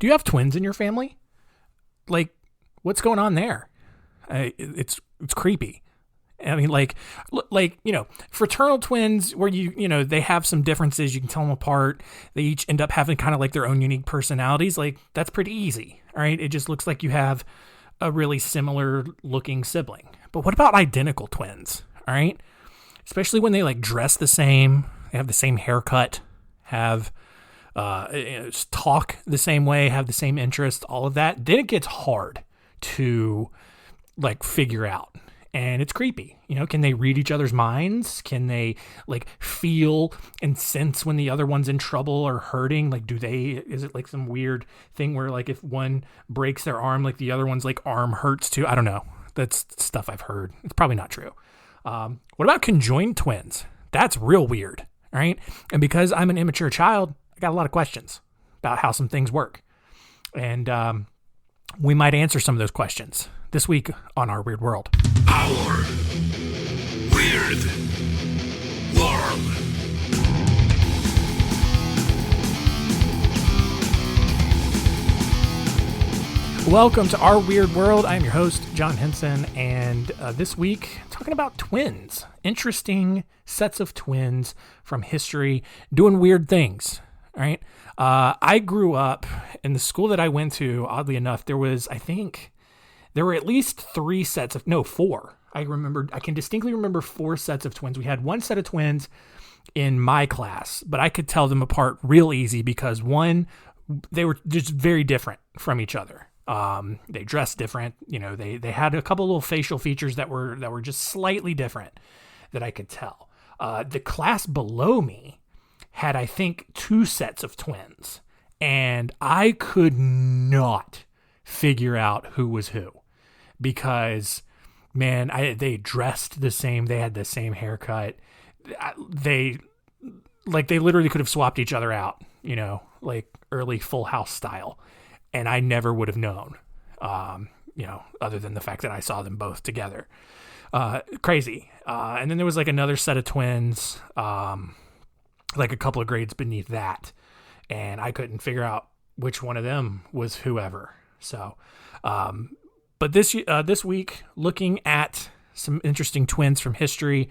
Do you have twins in your family? Like, what's going on there? It's creepy. I mean, like, fraternal twins where they have some differences. You can tell them apart. They each end up having kind of like their own unique personalities. Like, that's pretty easy. All right. It just looks like you have a really similar looking sibling. But what about identical twins? All right. Especially when they like dress the same, they have the same haircut, have talk the same way, have the same interests, all of that. Then it gets hard to like figure out. And it's creepy. Can they read each other's minds? Can they like feel and sense when the other one's in trouble or hurting? Like, is it like some weird thing where like if one breaks their arm, like the other one's like arm hurts too? I don't know. That's stuff I've heard. It's probably not true. What about conjoined twins? That's real weird. All right. And because I'm an immature child, I got a lot of questions about how some things work. And we might answer some of those questions this week on Our Weird World. Our Weird World. Welcome to Our Weird World. I am your host, John Henson, and this week, talking about twins. Interesting sets of twins from history doing weird things, all right? I grew up in the school that I went to, oddly enough, there were at least four. I can distinctly remember 4 sets of twins. We had 1 set of twins in my class, but I could tell them apart real easy because they were just very different from each other. They dressed different. They had a couple little facial features that were just slightly different that I could tell. The class below me had, I think, 2 sets of twins, and I could not figure out who was who because, man, they dressed the same. They had the same haircut. They literally could have swapped each other out, like early Full House style. And I never would have known, other than the fact that I saw them both together. Crazy. And then there was like another set of twins, like a couple of grades beneath that. And I couldn't figure out which one of them was whoever. So, but this week, looking at some interesting twins from history,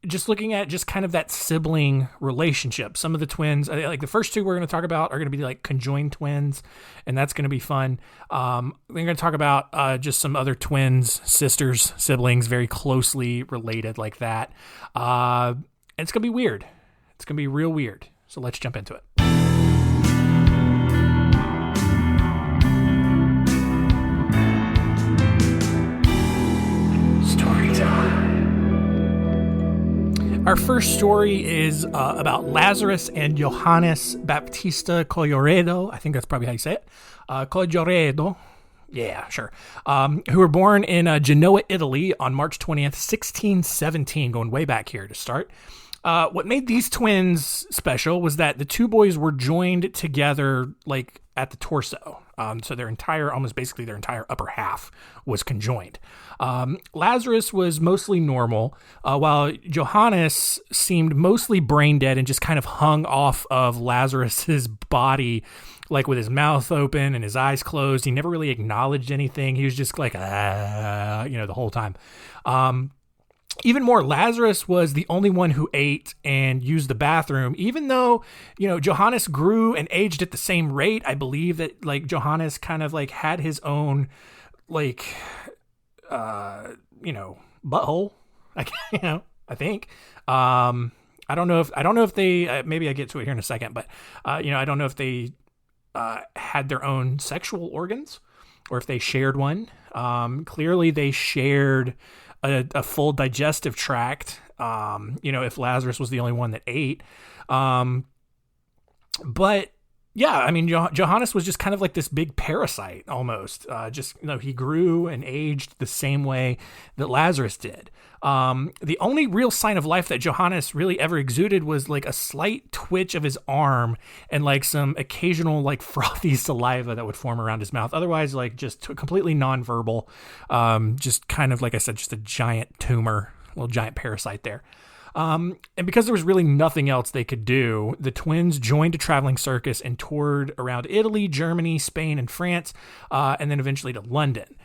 just looking at just kind of that sibling relationship. Some of the twins, like the first 2 we're going to talk about are going to be like conjoined twins, and that's going to be fun. We're going to talk about just some other twins, sisters, siblings, very closely related like that. And it's going to be weird. It's going to be real weird. So let's jump into it. Our first story is about Lazarus and Johannes Baptista Colloredo. I think that's probably how you say it. Colloredo. Yeah, sure. Who were born in Genoa, Italy on March 20th, 1617, going way back here to start. What made these twins special was that the 2 boys were joined together like at the torso. So their entire upper half was conjoined. Lazarus was mostly normal, while Johannes seemed mostly brain dead and just kind of hung off of Lazarus's body, like with his mouth open and his eyes closed. He never really acknowledged anything. He was just like, the whole time. Even more, Lazarus was the only one who ate and used the bathroom, even though, Johannes grew and aged at the same rate. I believe that like Johannes kind of like had his own like, butthole, I think. I don't know if they, maybe I get to it here in a second, but, I don't know if they, had their own sexual organs or if they shared one. Clearly they shared a full digestive tract, if Lazarus was the only one that ate. But yeah, I mean, Johannes was just kind of like this big parasite almost. He grew and aged the same way that Lazarus did. The only real sign of life that Johannes really ever exuded was like a slight twitch of his arm and like some occasional like frothy saliva that would form around his mouth. Otherwise, like just completely nonverbal. Just kind of, like I said, just a giant tumor, little giant parasite there. And because there was really nothing else they could do, the twins joined a traveling circus and toured around Italy, Germany, Spain, and France, and then eventually to London.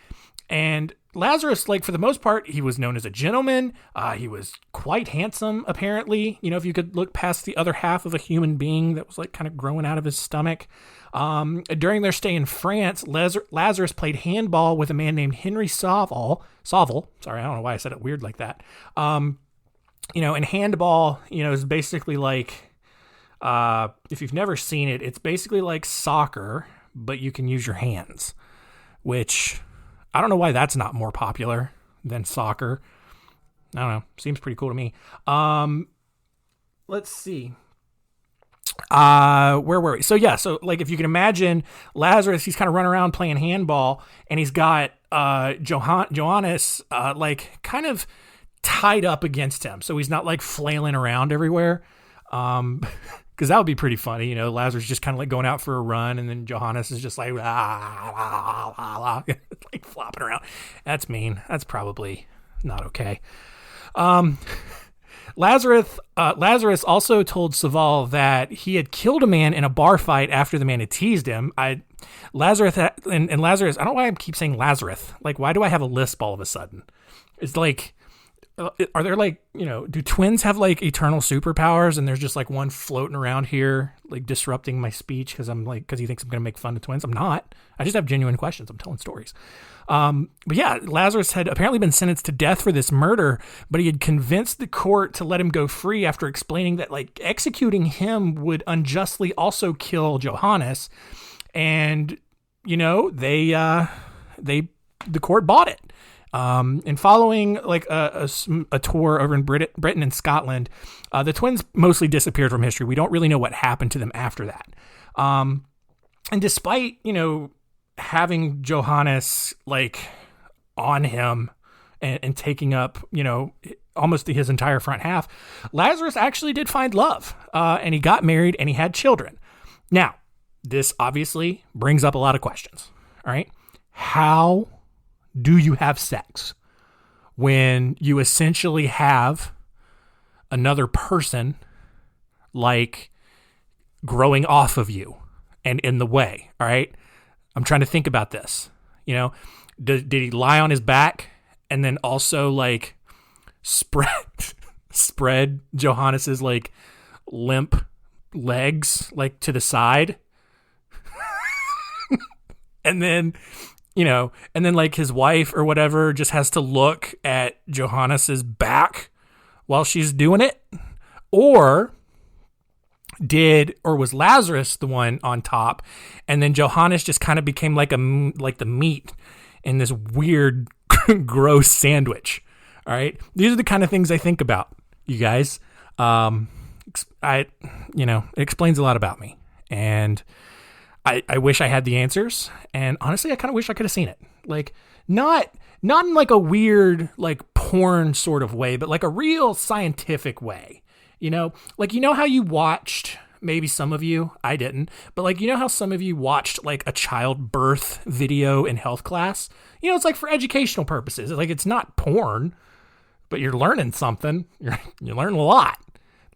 And Lazarus, like, for the most part, he was known as a gentleman. He was quite handsome, apparently. You know, if you could look past the other half of a human being that was like kind of growing out of his stomach. During their stay in France, Lazarus played handball with a man named Henry Sauval. Sorry, I don't know why I said it weird like that. You know, and handball, you know, is basically like, if you've never seen it, it's basically like soccer, but you can use your hands, which I don't know why that's not more popular than soccer. I don't know. Seems pretty cool to me. Let's see. Where were we? So yeah, so like if you can imagine Lazarus, he's kind of running around playing handball, and he's got Johannes like kind of tied up against him, so he's not like flailing around everywhere. Because that would be pretty funny, you know. Lazarus just kind of like going out for a run, and then Johannes is just like like flopping around. That's mean. That's probably not okay. Lazarus also told Sauval that he had killed a man in a bar fight after the man had teased him. Lazarus, I don't know why I keep saying Lazarus. Like, why do I have a lisp all of a sudden? It's like, are there like, you know, do twins have like eternal superpowers and there's just like one floating around here, like disrupting my speech because he thinks I'm going to make fun of twins? I'm not. I just have genuine questions. I'm telling stories. But yeah, Lazarus had apparently been sentenced to death for this murder, but he had convinced the court to let him go free after explaining that like executing him would unjustly also kill Johannes. And, you know, the court bought it. And following like a tour over in Britain and Scotland, the twins mostly disappeared from history. We don't really know what happened to them after that. And despite, you know, having Johannes like on him and taking up, you know, almost his entire front half, Lazarus actually did find love, and he got married and he had children. Now, this obviously brings up a lot of questions. All right. How do you have sex when you essentially have another person like growing off of you and in the way? All right. I'm trying to think about this. You know, did he lie on his back and then also like spread Johannes's like limp legs like to the side? And then, you know, and then like his wife or whatever just has to look at Johannes's back while she's doing it? Or was Lazarus the one on top, and then Johannes just kind of became like the meat in this weird, gross sandwich? All right, these are the kind of things I think about, you guys. It explains a lot about me, and I wish I had the answers. And honestly, I kind of wish I could have seen it. Like not in like a weird like porn sort of way, but like a real scientific way. You know, like, you know how you watched, maybe some of you, I didn't, but like, you know how some of you watched like a childbirth video in health class? You know, it's like for educational purposes. Like, it's not porn, but you're learning something. You're learning a lot.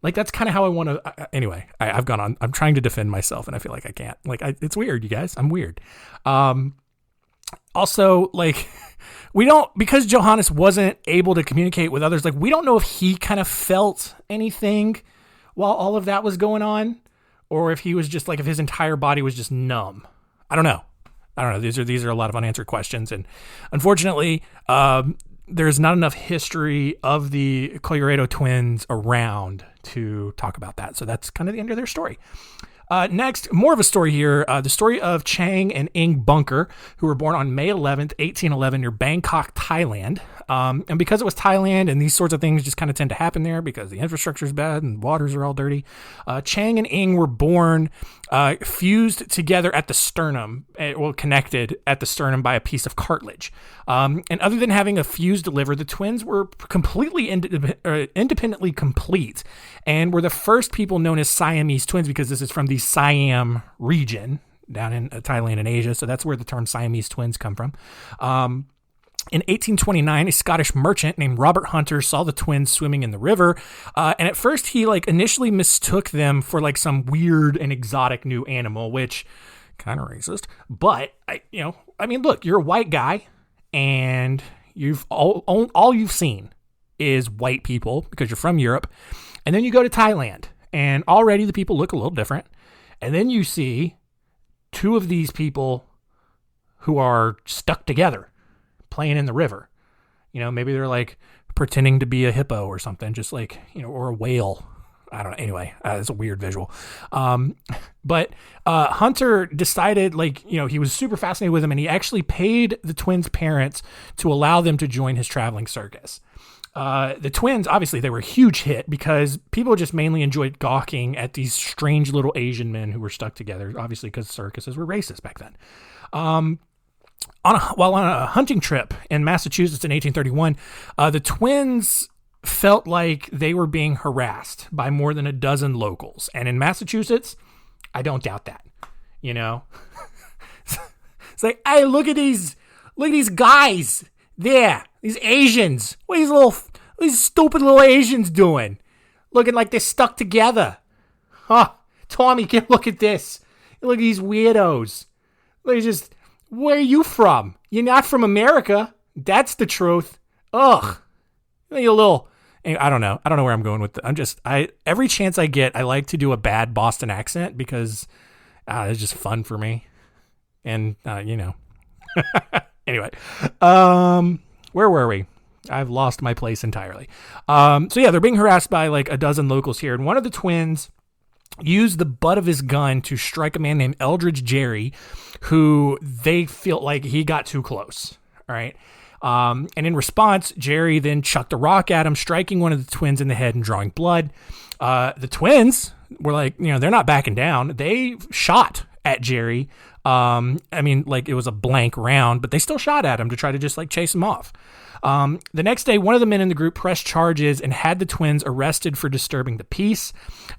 Like, that's kind of how I want to. Anyway, I've gone on. I'm trying to defend myself, and I feel like I can't. Like, it's weird, you guys. I'm weird. Also, like, because Johannes wasn't able to communicate with others, like, we don't know if he kind of felt anything while all of that was going on, or if he was just like, if his entire body was just numb. I don't know. These are a lot of unanswered questions, and unfortunately, there's not enough history of the Colloredo twins around to talk about that. So that's kind of the end of their story. Next, more of a story here. The story of Chang and Ing Bunker, who were born on May 11th, 1811 near Bangkok, Thailand. And because it was Thailand and these sorts of things just kind of tend to happen there because the infrastructure is bad and waters are all dirty, Chang and Ing were born fused together at the sternum, connected at the sternum by a piece of cartilage. And other than having a fused liver, the twins were completely independently complete and were the first people known as Siamese twins, because this is from the Siam region down in Thailand and Asia. So that's where the term Siamese twins come from. In 1829, a Scottish merchant named Robert Hunter saw the twins swimming in the river, and at first he initially mistook them for some weird and exotic new animal, which kind of racist. But look, you're a white guy, and you've all you've seen is white people because you're from Europe, and then you go to Thailand, and already the people look a little different, and then you see two of these people who are stuck together playing in the river. Maybe they're pretending to be a hippo or something, just or a whale. I don't know. Anyway, it's a weird visual. But Hunter decided he was super fascinated with them, and he actually paid the twins' parents to allow them to join his traveling circus. The twins, obviously, they were a huge hit because people just mainly enjoyed gawking at these strange little Asian men who were stuck together, obviously because circuses were racist back then. While on a hunting trip in Massachusetts in 1831, the twins felt like they were being harassed by more than a dozen locals. And in Massachusetts, I don't doubt that, It's hey, look at these guys there, these Asians. What are these stupid little Asians doing? Looking like they're stuck together. Huh, Tommy, look at this. Look at these weirdos. Where are you from? You're not from America. That's the truth. Ugh. You little... I don't know. I don't know where I'm going with it. Every chance I get, I like to do a bad Boston accent because it's just fun for me. And, Anyway. Where were we? I've lost my place entirely. They're being harassed by a dozen locals here. And one of the twins used the butt of his gun to strike a man named Eldridge Jerry, who they feel like he got too close. All right. And in response, Jerry then chucked a rock at him, striking one of the twins in the head and drawing blood. The twins were they're not backing down. They shot at Jerry. It was a blank round, but they still shot at him to try to just chase him off. The next day, one of the men in the group pressed charges and had the twins arrested for disturbing the peace.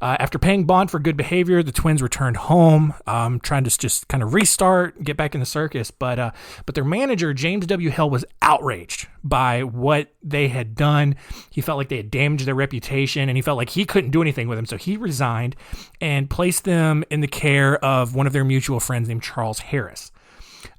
After paying bond for good behavior, the twins returned home, trying to just kind of restart, get back in the circus. But their manager, James W. Hill, was outraged by what they had done. He felt like they had damaged their reputation, and he felt like he couldn't do anything with them. So he resigned and placed them in the care of one of their mutual friends named Charles Harris.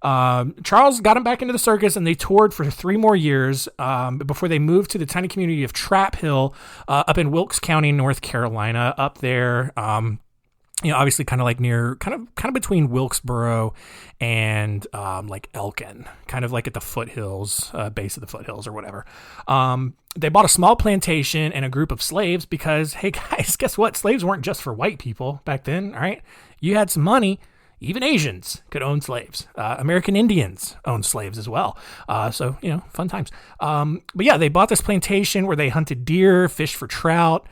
Charles got him back into the circus, and they toured for 3 more years before they moved to the tiny community of Trap Hill up in Wilkes County, North Carolina. Up there, obviously kind of near, kind of between Wilkesboro and Elkin, kind of at the foothills, base of the foothills or whatever. They bought a small plantation and a group of slaves because, hey guys, guess what? Slaves weren't just for white people back then. All right, you had some money. Even Asians could own slaves. American Indians owned slaves as well. Fun times. They bought this plantation where they hunted deer, fished for trout.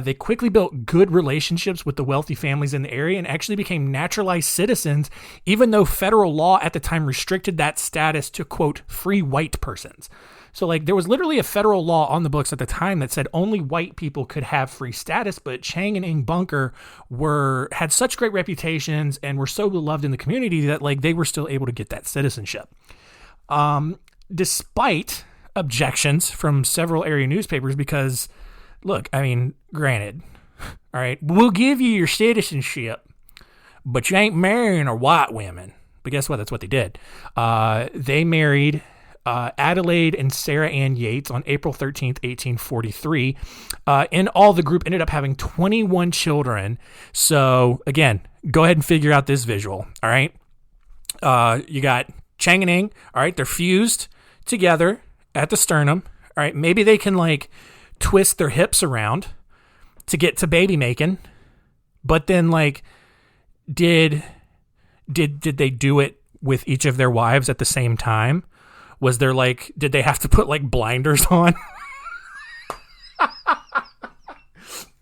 They quickly built good relationships with the wealthy families in the area and actually became naturalized citizens, even though federal law at the time restricted that status to, quote, free white persons. So there was literally a federal law on the books at the time that said only white people could have free status, but Chang and Ing Bunker had such great reputations and were so beloved in the community that they were still able to get that citizenship. Despite objections from several area newspapers, because look, granted, all right, we'll give you your citizenship, but you ain't marrying our white women. But guess what? That's what they did. They married Adelaide and Sarah Ann Yates on April 13th, 1843. In all, the group ended up having 21 children. So, again, go ahead and figure out this visual, all right? You got Chang and Ing, all right? They're fused together at the sternum, all right? Maybe they can, twist their hips around to get to baby making, but then, did they do it with each of their wives at the same time? Was there did they have to put blinders on?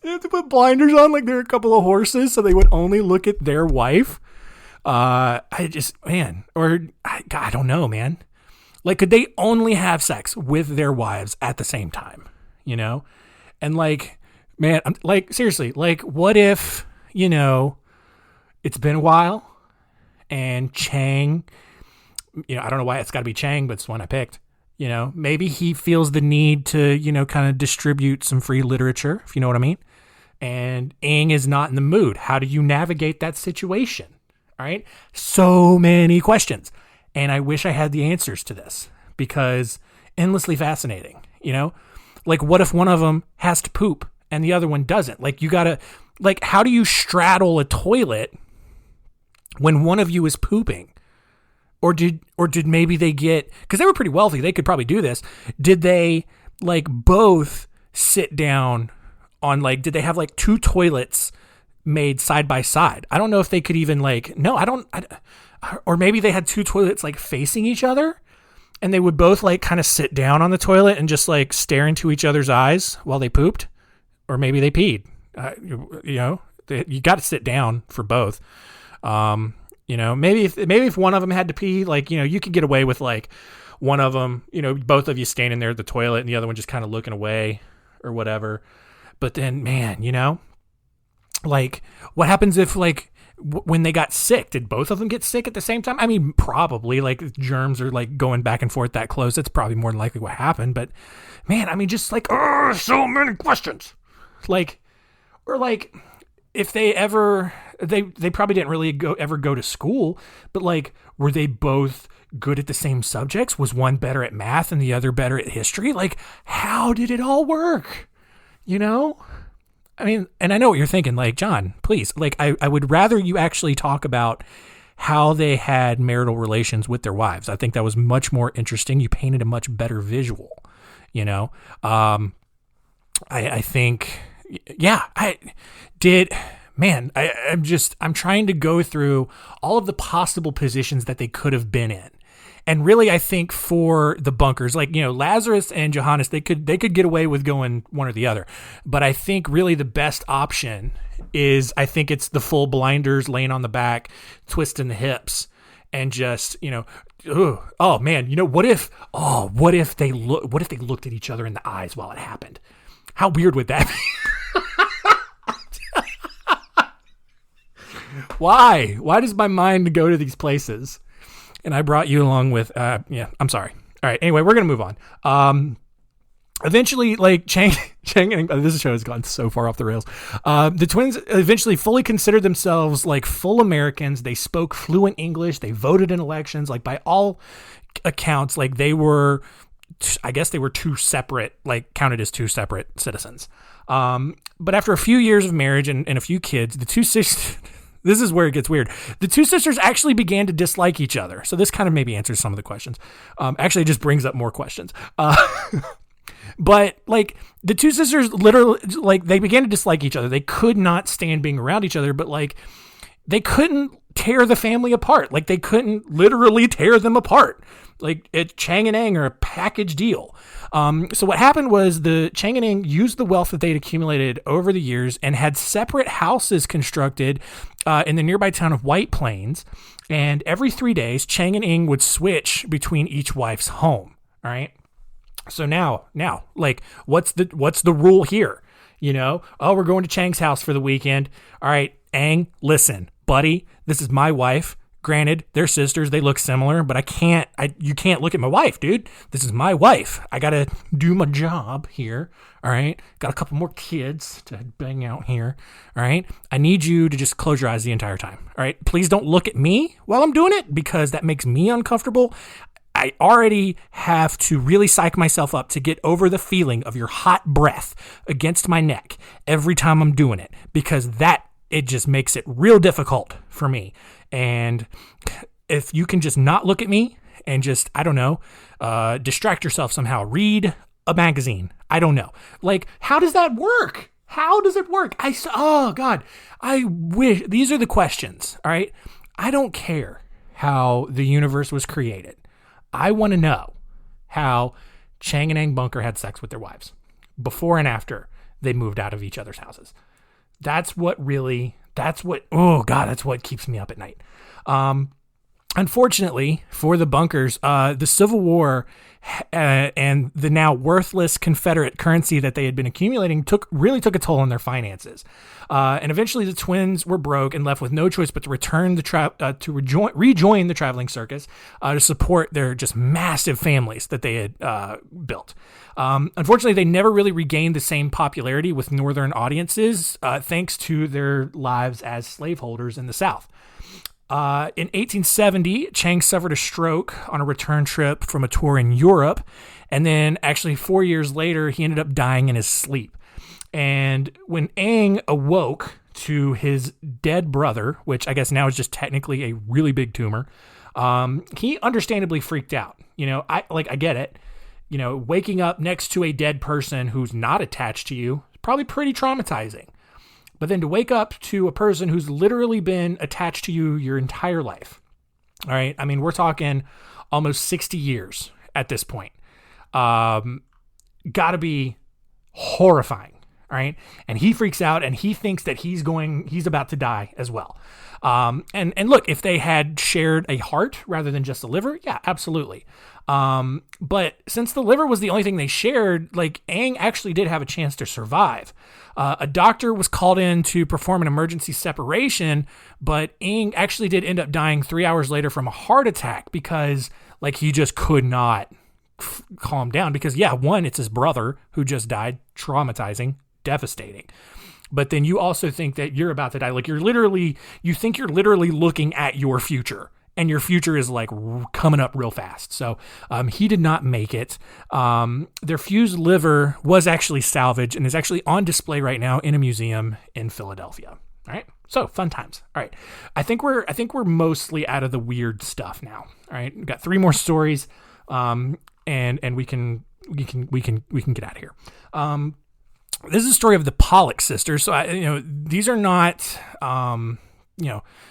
They have to put blinders on they're a couple of horses so they would only look at their wife? I don't know, man. Could they only have sex with their wives at the same time? And man, I'm seriously, what if, it's been a while and Chang, I don't know why it's got to be Chang, but it's the one I picked. You know, maybe he feels the need to, you know, kind of distribute some free literature, if you know what I mean. And Ing is not in the mood. How do you navigate that situation? All right. So many questions. And I wish I had the answers to this because endlessly fascinating, you know, like what if one of them has to poop and the other one doesn't? Like you gotta, like, how do you straddle a toilet when one of you is pooping? Or did maybe they get, because they were pretty wealthy, they could probably do this. Did they like both sit down on like, did they have like two toilets made side by side? I don't know if they could even like, no, or maybe they had two toilets like facing each other and they would both like kind of sit down on the toilet and just like stare into each other's eyes while they pooped. Or maybe they peed. You know, you got to sit down for both. You know, maybe if one of them had to pee, like, you know, you could get away with like one of them, you know, both of you standing there at the toilet and the other one just kind of looking away or whatever. But then, man, you know, like what happens if like when they got sick, did both of them get sick at the same time? I mean, probably, like germs are like going back and forth that close. That's probably more than likely what happened. But man, I mean, just like, oh, so many questions. Like, or like if they ever, they probably didn't really ever go to school, but like, were they both good at the same subjects? Was one better at math and the other better at history? Like, how did it all work? You know? I mean, and I know what you're thinking, like, John, please, like, I would rather you actually talk about how they had marital relations with their wives. I think that was much more interesting. You painted a much better visual, you know? I think, yeah, I'm trying to go through all of the possible positions that they could have been in. And really, I think for the bunkers, like, you know, Lazarus and Johannes, they could get away with going one or the other. But I think really the best option is, I think it's the full blinders, laying on the back, twisting the hips, and just, you know, oh man, you know, what if they looked at each other in the eyes while it happened? How weird would that be? Why does my mind go to these places? And I brought you along with, I'm sorry. All right. Anyway, we're going to move on. Eventually, like Chang and this show has gone so far off the rails. The twins eventually fully considered themselves like full Americans. They spoke fluent English. They voted in elections. Like by all accounts, like they were, I guess they were counted as two separate citizens. But after a few years of marriage and a few kids, the two sisters, this is where it gets weird. The two sisters actually began to dislike each other. So this kind of maybe answers some of the questions. Actually, it just brings up more questions. But like the two sisters literally, like they began to dislike each other. They could not stand being around each other, but like they couldn't tear the family apart. Like they couldn't literally tear them apart. Like Chang and Eng are a package deal. So what happened was the Chang and Eng used the wealth that they'd accumulated over the years and had separate houses constructed in the nearby town of White Plains. And every 3 days, Chang and Eng would switch between each wife's home. All right. So now, like, what's the rule here? You know, oh, we're going to Chang's house for the weekend. All right, Eng, listen, buddy, this is my wife. Granted, they're sisters, they look similar, but you can't look at my wife, dude. This is my wife. I got to do my job here, all right? Got a couple more kids to bang out here, all right? I need you to just close your eyes the entire time, all right? Please don't look at me while I'm doing it because that makes me uncomfortable. I already have to really psych myself up to get over the feeling of your hot breath against my neck every time I'm doing it because it just makes it real difficult for me. And if you can just not look at me and just, I don't know, distract yourself somehow, read a magazine. I don't know. Like, how does that work? How does it work? Oh God, I wish, these are the questions. All right. I don't care how the universe was created. I want to know how Chang and Eng Bunker had sex with their wives before and after they moved out of each other's houses. That's what keeps me up at night. Unfortunately for the Bunkers, the Civil War and the now worthless Confederate currency that they had been accumulating really took a toll on their finances. And eventually the twins were broke and left with no choice but to return rejoin the traveling circus to support their just massive families that they had built. Unfortunately, they never really regained the same popularity with Northern audiences thanks to their lives as slaveholders in the South. In 1870, Chang suffered a stroke on a return trip from a tour in Europe. And then actually 4 years later, he ended up dying in his sleep. And when Aang awoke to his dead brother, which I guess now is just technically a really big tumor, he understandably freaked out. I get it. Waking up next to a dead person who's not attached to you is probably pretty traumatizing. But then to wake up to a person who's literally been attached to you your entire life. All right. I mean, we're talking almost 60 years at this point. Gotta be horrifying. All right. And he freaks out and he thinks that he's about to die as well. And look, if they had shared a heart rather than just a liver, yeah, absolutely. But since the liver was the only thing they shared, like Aang actually did have a chance to survive. A doctor was called in to perform an emergency separation, but Aang actually did end up dying 3 hours later from a heart attack because he just could not calm down because one, it's his brother who just died, traumatizing, devastating. But then you also think that you're about to die. You think you're literally looking at your future. And your future is coming up real fast. So he did not make it. Their fused liver was actually salvaged and is actually on display right now in a museum in Philadelphia. All right. So fun times. All right. I think we're mostly out of the weird stuff now. All right. We've got 3 more stories. And we can get out of here. This is a story of the Pollock sisters. So these are not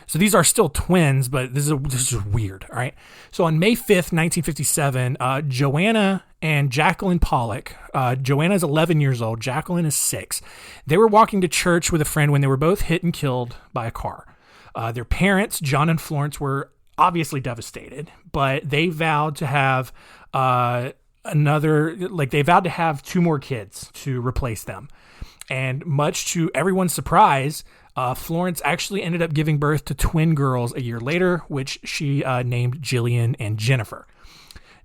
so these are still twins, but this is weird. All right. So on May 5th, 1957, Joanna and Jacqueline Pollock, Joanna is 11 years old. Jacqueline is 6. They were walking to church with a friend when they were both hit and killed by a car. Their parents, John and Florence, were obviously devastated, but they vowed to have, they vowed to have 2 more kids to replace them. And much to everyone's surprise, Florence actually ended up giving birth to twin girls a year later, which she named Jillian and Jennifer.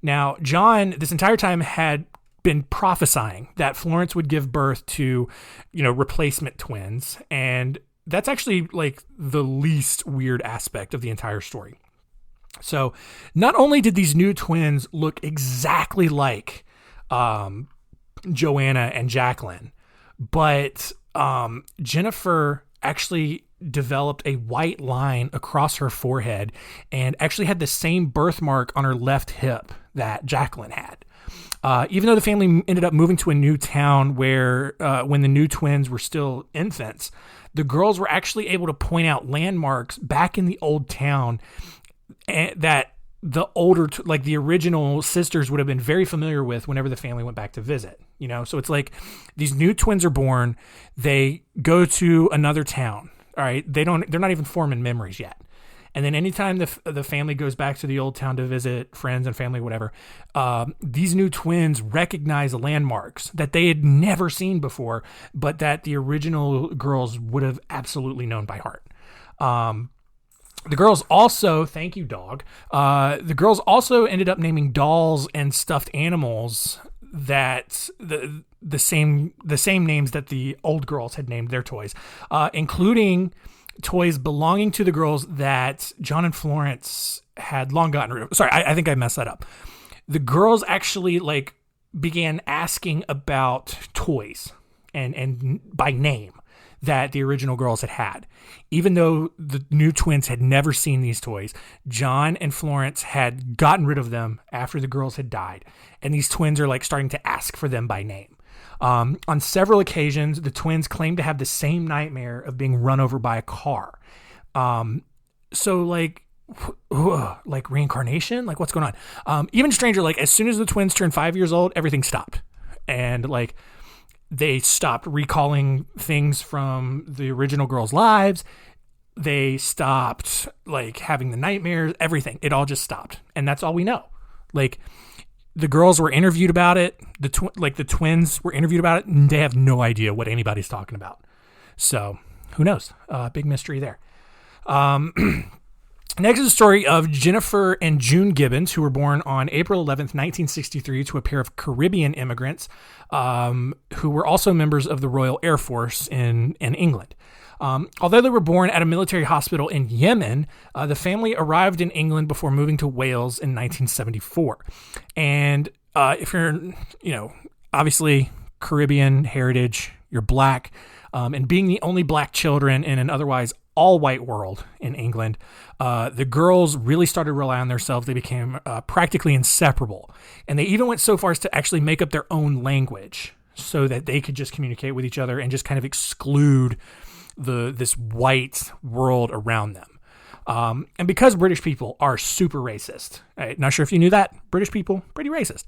Now, John, this entire time, had been prophesying that Florence would give birth to, replacement twins. And that's actually the least weird aspect of the entire story. So not only did these new twins look exactly like Joanna and Jacqueline, but Jennifer actually developed a white line across her forehead and actually had the same birthmark on her left hip that Jacqueline had. Even though the family ended up moving to a new town where when the new twins were still infants, the girls were actually able to point out landmarks back in the old town that the older, the original sisters would have been very familiar with whenever the family went back to visit, So it's these new twins are born, they go to another town. All right. They're not even forming memories yet. And then anytime the family goes back to the old town to visit friends and family, whatever, these new twins recognize landmarks that they had never seen before, but that the original girls would have absolutely known by heart. The girls also, thank you, dog. The girls also ended up naming dolls and stuffed animals that the same names that the old girls had named their toys, including toys belonging to the girls that John and Florence had long gotten rid of. Sorry, I think I messed that up. The girls actually began asking about toys and by name that the original girls had. Even though the new twins had never seen these toys, John and Florence had gotten rid of them after the girls had died. And these twins are starting to ask for them by name. On several occasions, the twins claimed to have the same nightmare of being run over by a car. So reincarnation, what's going on? Even stranger, as soon as the twins turned 5 years old, everything stopped. And they stopped recalling things from the original girls' lives. They stopped like having the nightmares, everything. It all just stopped. And that's all we know. Like the girls were interviewed about it. The twins were interviewed about it, and they have no idea what anybody's talking about. So who knows? Big mystery there. Next is the story of Jennifer and June Gibbons, who were born on April 11th, 1963, to a pair of Caribbean immigrants who were also members of the Royal Air Force in England. Although they were born at a military hospital in Yemen, the family arrived in England before moving to Wales in 1974. And if you're, obviously Caribbean heritage, you're black, and being the only black children in an otherwise all-white world in England, the girls really started to rely on themselves. They became practically inseparable. And they even went so far as to actually make up their own language so that they could just communicate with each other and just kind of exclude this white world around them. And because British people are super racist, not sure if you knew that, British people, pretty racist.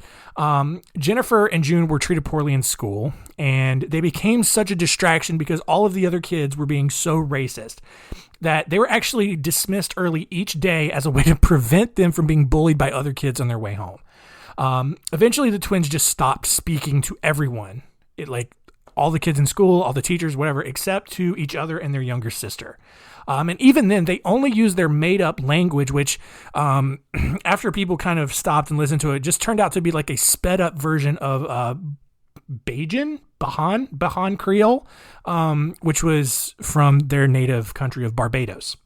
Jennifer and June were treated poorly in school, and they became such a distraction because all of the other kids were being so racist that they were actually dismissed early each day as a way to prevent them from being bullied by other kids on their way home. Eventually, the twins just stopped speaking to everyone. All the kids in school, all the teachers, whatever, except to each other and their younger sister. And even then, they only used their made-up language, which, after people kind of stopped and listened to it, just turned out to be like a sped-up version of Bajan Creole, which was from their native country of Barbados.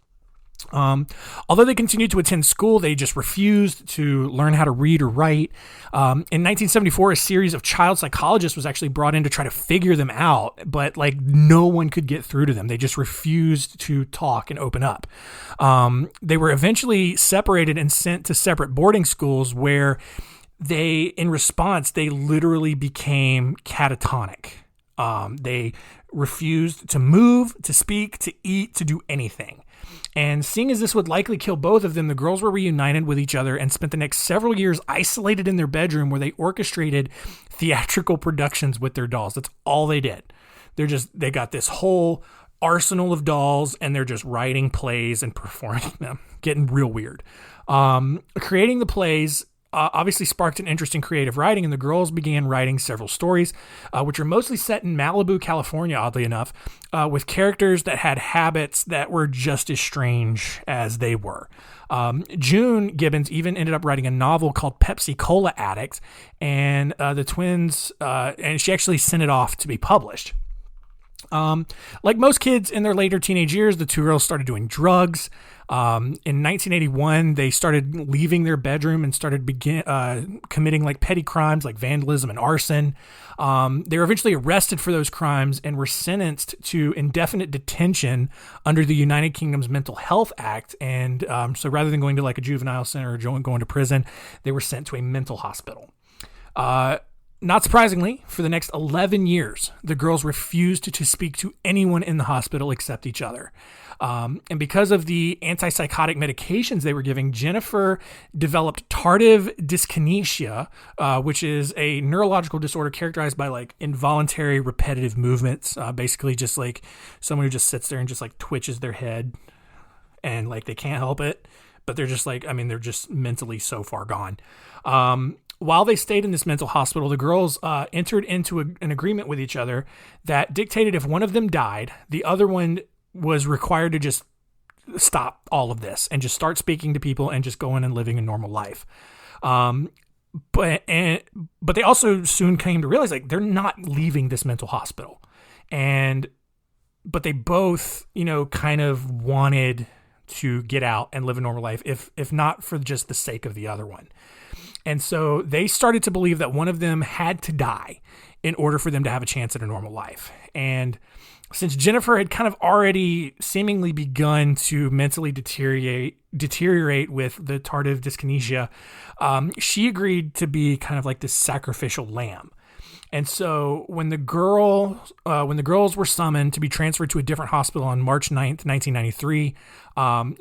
Although they continued to attend school, they just refused to learn how to read or write. In 1974, a series of child psychologists was actually brought in to try to figure them out, but no one could get through to them. They just refused to talk and open up. They were eventually separated and sent to separate boarding schools where in response, they literally became catatonic. They refused to move, to speak, to eat, to do anything. And seeing as this would likely kill both of them, the girls were reunited with each other and spent the next several years isolated in their bedroom where they orchestrated theatrical productions with their dolls. That's all they did. They got this whole arsenal of dolls and they're just writing plays and performing them, getting real weird. Creating the plays obviously sparked an interest in creative writing, and the girls began writing several stories, which are mostly set in Malibu, California, oddly enough, with characters that had habits that were just as strange as they were. June Gibbons even ended up writing a novel called Pepsi Cola Addict, and the twins, and she actually sent it off to be published. Like most kids in their later teenage years, the two girls started doing drugs. In 1981, they started leaving their bedroom and started committing petty crimes like vandalism and arson. They were eventually arrested for those crimes and were sentenced to indefinite detention under the United Kingdom's Mental Health Act. And so rather than going to a juvenile center or going to prison, they were sent to a mental hospital. Not surprisingly, for the next 11 years, the girls refused to speak to anyone in the hospital except each other. And because of the antipsychotic medications they were giving, Jennifer developed tardive dyskinesia, which is a neurological disorder characterized by involuntary repetitive movements. Basically just someone who just sits there and just twitches their head and they can't help it, but they're just they're just mentally so far gone. While they stayed in this mental hospital, the girls entered into an agreement with each other that dictated if one of them died, the other one was required to just stop all of this and just start speaking to people and just going and living a normal life. But they also soon came to realize they're not leaving this mental hospital, but they both kind of wanted to get out and live a normal life, if not for just the sake of the other one. And so they started to believe that one of them had to die in order for them to have a chance at a normal life. And since Jennifer had kind of already seemingly begun to mentally deteriorate with the tardive dyskinesia, she agreed to be kind of this sacrificial lamb. And so when the girls were summoned to be transferred to a different hospital on March 9th, 1993,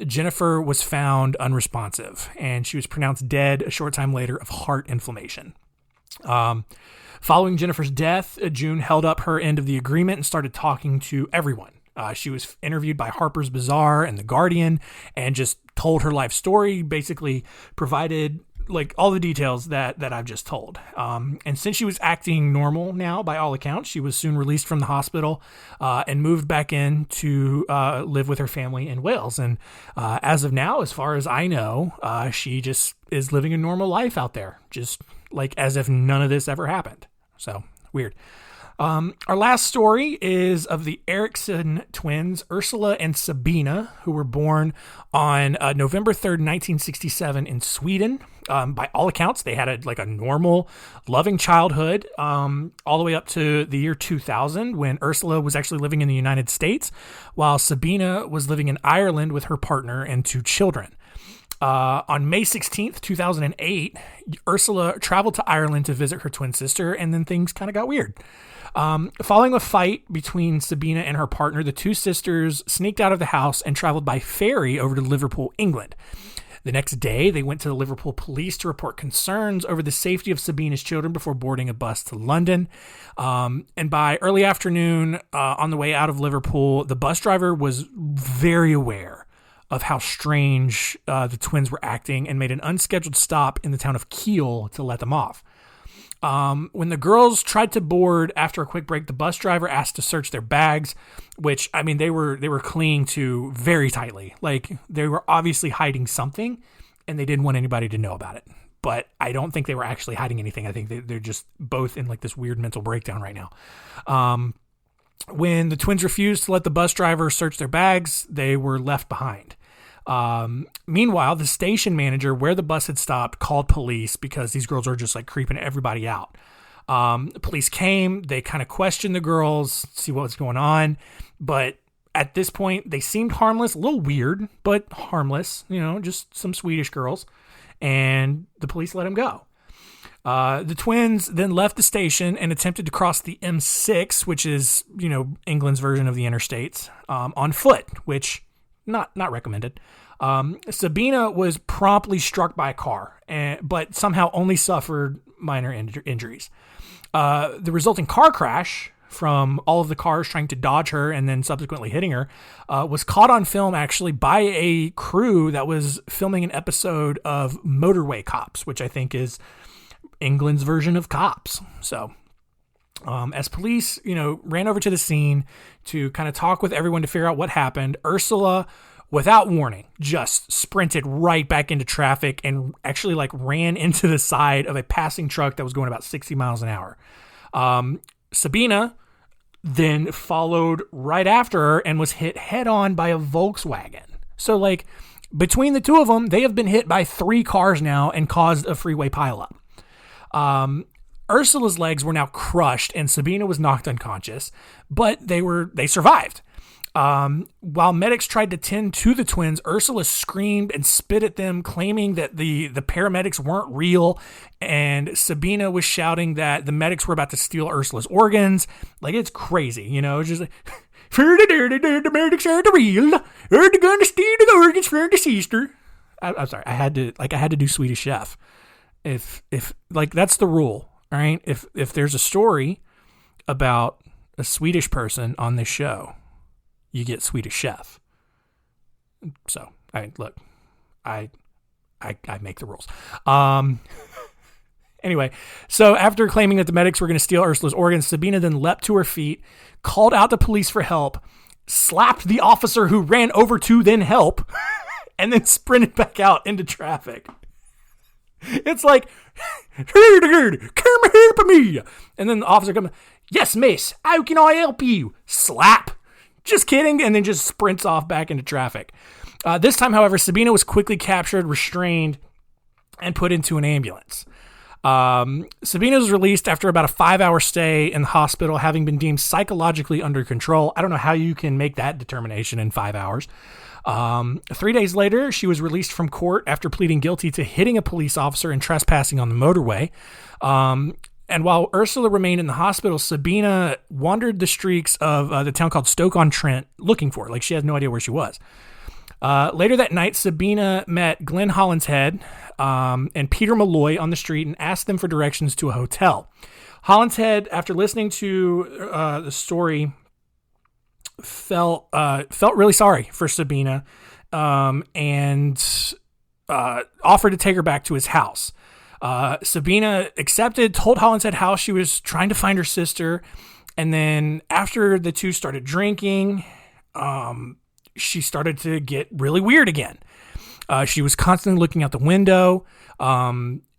Jennifer was found unresponsive, and she was pronounced dead a short time later of heart inflammation. Following Jennifer's death, June held up her end of the agreement and started talking to everyone She was interviewed by Harper's Bazaar and The Guardian and just told her life story, basically provided like all the details that I've just told. And since she was acting normal now, by all accounts, she was soon released from the hospital and moved back in to live with her family in Wales. And as of now, as far as I know, she just is living a normal life out there, just like as if none of this ever happened. So weird. Our last story is of the Eriksson twins, Ursula and Sabina, who were born on November 3rd, 1967 in Sweden. By all accounts, they had a normal, loving childhood all the way up to the year 2000 when Ursula was actually living in the United States, while Sabina was living in Ireland with her partner and 2 children. On May 16th, 2008, Ursula traveled to Ireland to visit her twin sister, and then things kind of got weird. Following a fight between Sabina and her partner, the 2 sisters sneaked out of the house and traveled by ferry over to Liverpool, England. The next day, they went to the Liverpool police to report concerns over the safety of Sabina's children before boarding a bus to London. And by early afternoon, on the way out of Liverpool, the bus driver was very aware of how strange the twins were acting and made an unscheduled stop in the town of Kiel to let them off. When the girls tried to board after a quick break, the bus driver asked to search their bags, which, I mean, they were clinging to very tightly. Like, they were obviously hiding something, and they didn't want anybody to know about it. But I don't think they were actually hiding anything. I think they're just both in like this weird mental breakdown right now. When the twins refused to let the bus driver search their bags, they were left behind. Meanwhile, the station manager where the bus had stopped called police because these girls are just like creeping everybody out. Police came, they kind of questioned the girls, see what was going on. But at this point, they seemed harmless, a little weird, but harmless, just some Swedish girls. And the police let them go. The twins then left the station and attempted to cross the M6, which is, England's version of the interstates, on foot, which not recommended. Sabina was promptly struck by a car, but somehow only suffered minor injuries. The resulting car crash from all of the cars trying to dodge her and then subsequently hitting her was caught on film actually by a crew that was filming an episode of Motorway Cops, which I think is England's version of Cops. So as police, ran over to the scene to kind of talk with everyone to figure out what happened, Ursula, without warning, just sprinted right back into traffic and actually ran into the side of a passing truck that was going about 60 miles an hour. Sabina then followed right after her and was hit head on by a Volkswagen. So between the 2 of them, they have been hit by 3 cars now and caused a freeway pileup. Ursula's legs were now crushed and Sabina was knocked unconscious, but they survived. While medics tried to tend to the twins, Ursula screamed and spit at them, claiming that the paramedics weren't real, and Sabina was shouting that the medics were about to steal Ursula's organs. It's crazy, it's just like, the medics aren't real. They're gonna steal the organs for the sister. I'm sorry, I had to do Swedish Chef. If that's the rule, all right? If there's a story about a Swedish person on this show, you get Swedish Chef. So, I make the rules. Anyway, so after claiming that the medics were going to steal Ursula's organs, Sabina then leapt to her feet, called out the police for help, slapped the officer who ran over to then help, and then sprinted back out into traffic. It's like, come help me. And then the officer comes, yes, miss, how can I help you? Slap. Just kidding, and then just sprints off back into traffic. This time, however, Sabina was quickly captured, restrained, and put into an ambulance. Sabina was released after about a 5-hour stay in the hospital, having been deemed psychologically under control. I don't know how you can make that determination in 5 hours. 3 days later, she was released from court after pleading guilty to hitting a police officer and trespassing on the motorway. And while Ursula remained in the hospital, Sabina wandered the streets of the town called Stoke-on-Trent looking for her. She had no idea where she was. Later that night, Sabina met Glenn Hollinshead and Peter Malloy on the street and asked them for directions to a hotel. Hollinshead, after listening to the story felt really sorry for Sabina, and offered to take her back to his house. Sabina accepted, told Hollinshead how she was trying to find her sister, and then after the two started drinking, she started to get really weird again. She was constantly looking out the window.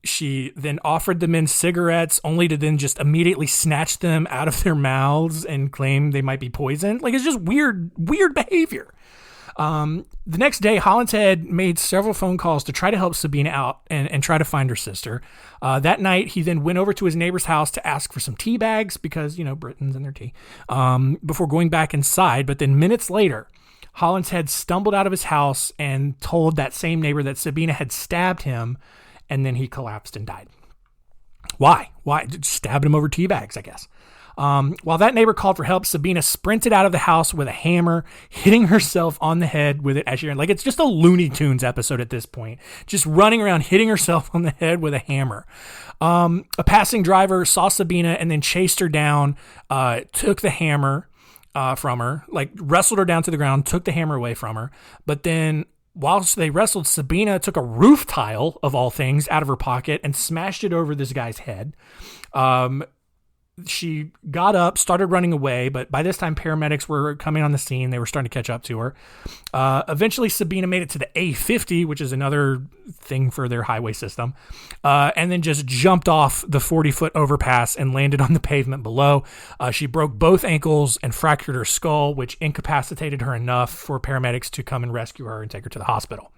She then offered the men cigarettes, only to then just immediately snatch them out of their mouths and claim they might be poisoned. Like, it's just weird behavior. The next day, Hollinshead made several phone calls to try to help Sabina out and try to find her sister. That night, he then went over to his neighbor's house to ask for some tea bags because, Britons and their tea, before going back inside. But then minutes later, Hollinshead stumbled out of his house and told that same neighbor that Sabina had stabbed him, and then he collapsed and died. Why? Just stabbed him over tea bags, I guess. While that neighbor called for help, Sabina sprinted out of the house with a hammer, hitting herself on the head with it as she ran. Like, it's just a Looney Tunes episode at this point. Just running around, hitting herself on the head with a hammer. A passing driver saw Sabina and then chased her down, took the hammer from her, like wrestled her down to the ground, took the hammer away from her. But then whilst they wrestled, Sabina took a roof tile, of all things, out of her pocket and smashed it over this guy's head. She got up, started running away, but by this time paramedics were coming on the scene. They were starting to catch up to her. Eventually, Sabina made it to the A50, which is another thing for their highway system, and then just jumped off the 40-foot overpass and landed on the pavement below. She broke both ankles and fractured her skull, which incapacitated her enough for paramedics to come and rescue her and take her to the hospital.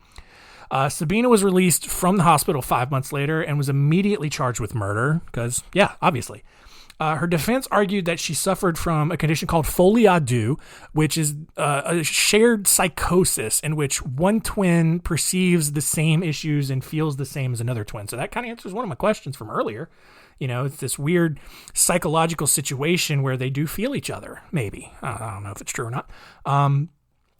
Sabina was released from the hospital 5 months later and was immediately charged with murder because, yeah, obviously. Her defense argued that she suffered from a condition called folie à deux, which is a shared psychosis in which one twin perceives the same issues and feels the same as another twin. So that kind of answers one of my questions from earlier. It's this weird psychological situation where they do feel each other, maybe. I don't know if it's true or not.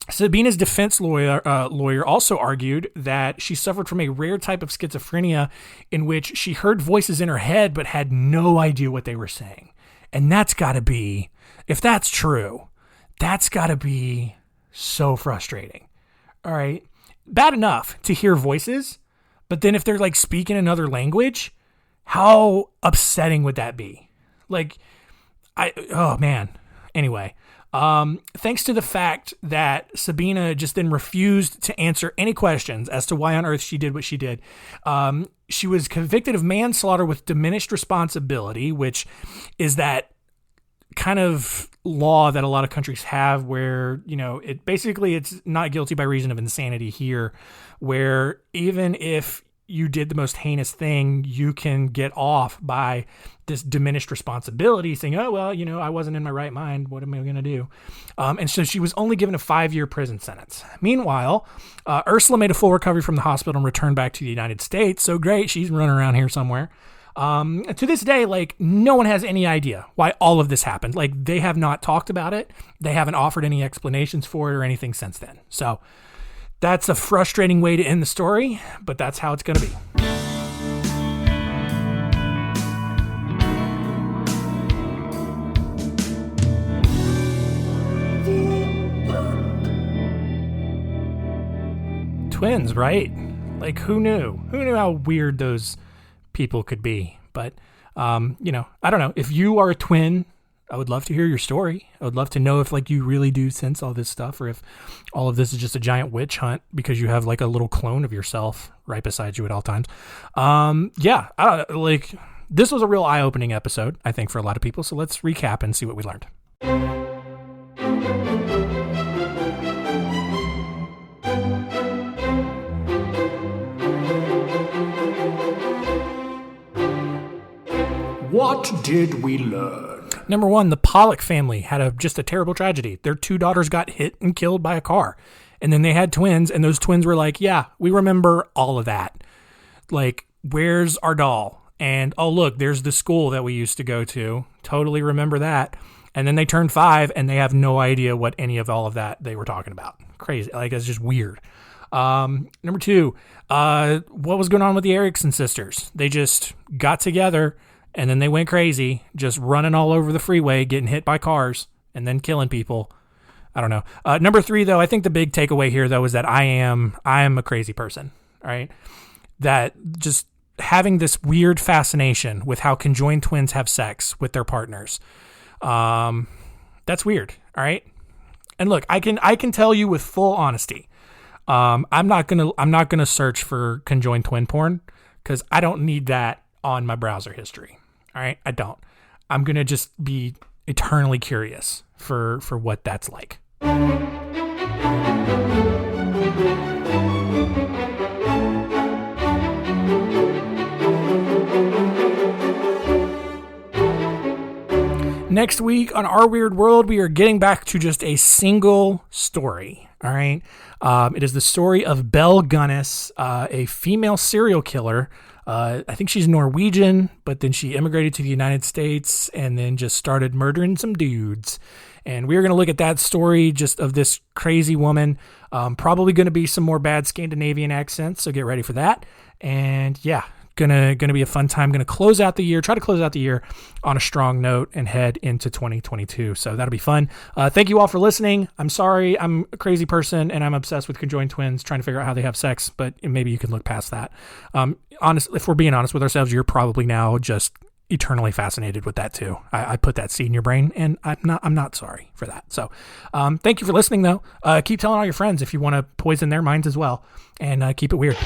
Sabina's defense lawyer also argued that she suffered from a rare type of schizophrenia in which she heard voices in her head but had no idea what they were saying. And that's got to be, if that's true, that's got to be so frustrating. All right. Bad enough to hear voices, but then if they're like speaking another language, how upsetting would that be? Oh man. Anyway. Thanks to the fact that Sabina just then refused to answer any questions as to why on earth she did what she did. She was convicted of manslaughter with diminished responsibility, which is that kind of law that a lot of countries have where, it's not guilty by reason of insanity here, where even if you did the most heinous thing, you can get off by this diminished responsibility saying, oh, well, I wasn't in my right mind. What am I going to do? And so she was only given a 5-year prison sentence. Meanwhile, Ursula made a full recovery from the hospital and returned back to the United States. So great. She's running around here somewhere. To this day, no one has any idea why all of this happened. They have not talked about it. They haven't offered any explanations for it or anything since then. So that's a frustrating way to end the story, but that's how it's going to be. Twins, right? Who knew? Who knew how weird those people could be? But, I don't know. If you are a twin, I would love to hear your story. I would love to know if you really do sense all this stuff, or if all of this is just a giant witch hunt because you have a little clone of yourself right beside you at all times. This was a real eye-opening episode, I think, for a lot of people. So let's recap and see what we learned. What did we learn? Number one, the Pollock family had just a terrible tragedy. Their 2 daughters got hit and killed by a car. And then they had twins, and those twins were like, yeah, we remember all of that. Where's our doll? And, oh, look, there's the school that we used to go to. Totally remember that. And then they turned 5, and they have no idea what any of all of that they were talking about. Crazy. It's just weird. Number 2, what was going on with the Erickson sisters? They just got together, and then they went crazy, just running all over the freeway, getting hit by cars, and then killing people. I don't know. Number 3, though, I think the big takeaway here, though, is that I am a crazy person, right? That just having this weird fascination with how conjoined twins have sex with their partners. That's weird. All right. And look, I can tell you with full honesty, I'm not gonna search for conjoined twin porn because I don't need that on my browser history. All right, I don't. I'm gonna just be eternally curious for what that's like. Next week on Our Weird World, we are getting back to just a single story. All right. It is the story of Belle Gunness, a female serial killer. I think she's Norwegian, but then she immigrated to the United States and then just started murdering some dudes. And we're going to look at that story just of this crazy woman. Probably going to be some more bad Scandinavian accents, so get ready for that. And yeah, gonna be a fun time. Gonna try to close out the year on a strong note and head into 2022. So that'll be fun. Thank you all for listening. I'm sorry, I'm a crazy person and I'm obsessed with conjoined twins, trying to figure out how they have sex, but maybe you can look past that. If we're being honest with ourselves, you're probably now just eternally fascinated with that too. I put that seed in your brain and I'm not sorry for that. So thank you for listening though. Keep telling all your friends if you want to poison their minds as well, and keep it weird.